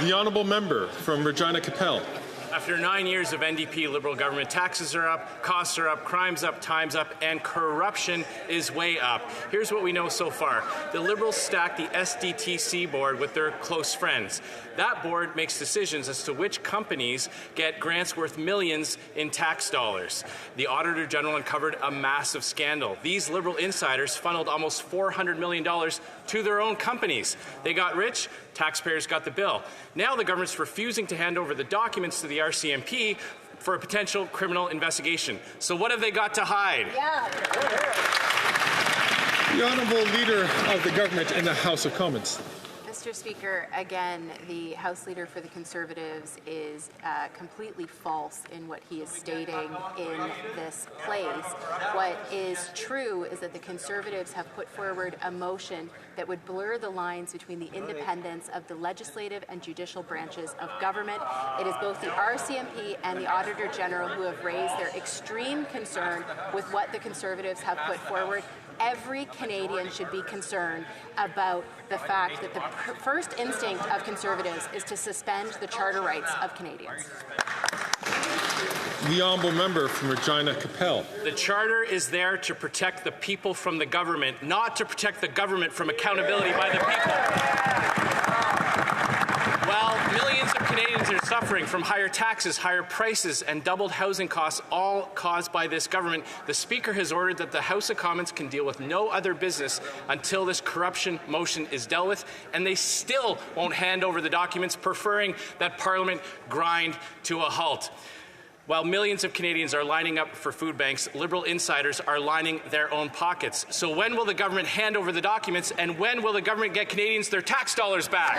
The honourable member from Regina Capel. After 9 years of NDP Liberal government, taxes are up, costs are up, crime's up, time's up, and corruption is way up. Here's what we know so far. The Liberals stacked the SDTC board with their close friends. That board makes decisions as to which companies get grants worth millions in tax dollars. The Auditor General uncovered a massive scandal. These Liberal insiders funneled almost $400 million to their own companies. They got rich, taxpayers got the bill. Now the government's refusing to hand over the documents to the RCMP for a potential criminal investigation. So what have they got to hide? The Honourable Leader of the Government in the House of Commons. Mr. Speaker, again, the House Leader for the Conservatives is completely false in what he is stating in this place. What is true is that the Conservatives have put forward a motion that would blur the lines between the independence of the legislative and judicial branches of government. It is both the RCMP and the Auditor General who have raised their extreme concern with what the Conservatives have put forward. Every Canadian should be concerned about the fact that the first instinct of Conservatives is to suspend the charter rights of Canadians. The honourable member from Regina Capel. The Charter is there to protect the people from the government, not to protect the government from accountability by the people. While millions of Canadians are suffering from higher taxes, higher prices, and doubled housing costs, all caused by this government, the Speaker has ordered that the House of Commons can deal with no other business until this corruption motion is dealt with, and they still won't hand over the documents, preferring that Parliament grind to a halt. While millions of Canadians are lining up for food banks, Liberal insiders are lining their own pockets. So when will the government hand over the documents, and when will the government get Canadians their tax dollars back?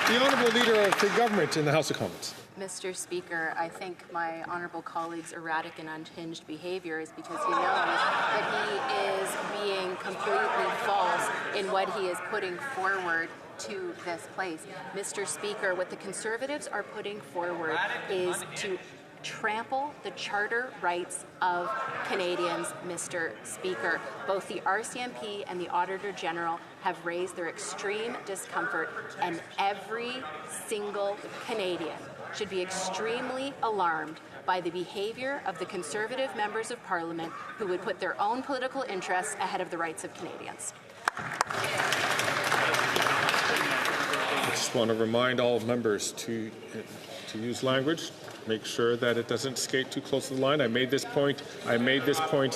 The Honourable Leader of the Government in the House of Commons. Mr. Speaker, I think my honourable colleague's erratic and unhinged behaviour is because he knows that he is being completely false in what he is putting forward to this place. Mr. Speaker, what the Conservatives are putting forward is to trample the charter rights of Canadians, Mr. Speaker. Both the RCMP and the Auditor General have raised their extreme discomfort, and every single Canadian should be extremely alarmed by the behaviour of the Conservative members of Parliament who would put their own political interests ahead of the rights of Canadians. I just want to remind all members to use language. Make sure that it doesn't skate too close to the line. I made this point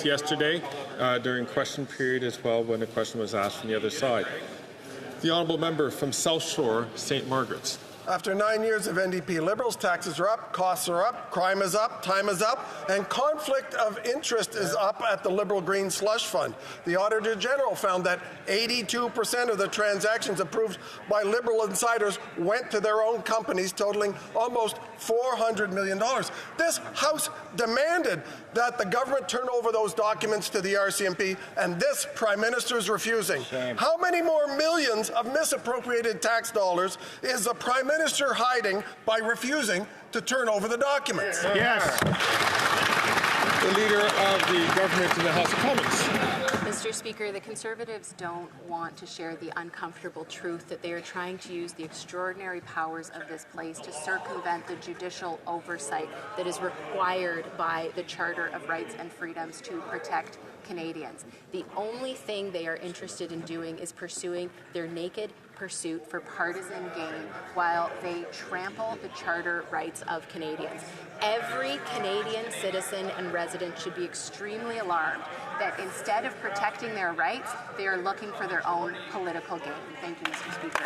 yesterday during question period as well when a question was asked from the other side. The honourable member from South Shore, St. Margaret's. After 9 years of NDP Liberals, taxes are up, costs are up, crime is up, time is up, and conflict of interest is up at the Liberal Green Slush Fund. The Auditor General found that 82% of the transactions approved by Liberal insiders went to their own companies, totaling almost $400 million. This House demanded that the government turn over those documents to the RCMP, and this Prime Minister is refusing. Shame. How many more millions of misappropriated tax dollars is the Prime Minister hiding by refusing to turn over the documents? Yes. The Leader of the Government in the House of Commons. Mr. Speaker, the Conservatives don't want to share the uncomfortable truth that they are trying to use the extraordinary powers of this place to circumvent the judicial oversight that is required by the Charter of Rights and Freedoms to protect Canadians. The only thing they are interested in doing is pursuing their naked pursuit for partisan gain while they trample the charter rights of Canadians. Every Canadian citizen and resident should be extremely alarmed that instead of protecting their rights, they are looking for their own political gain. Thank you, Mr. Speaker.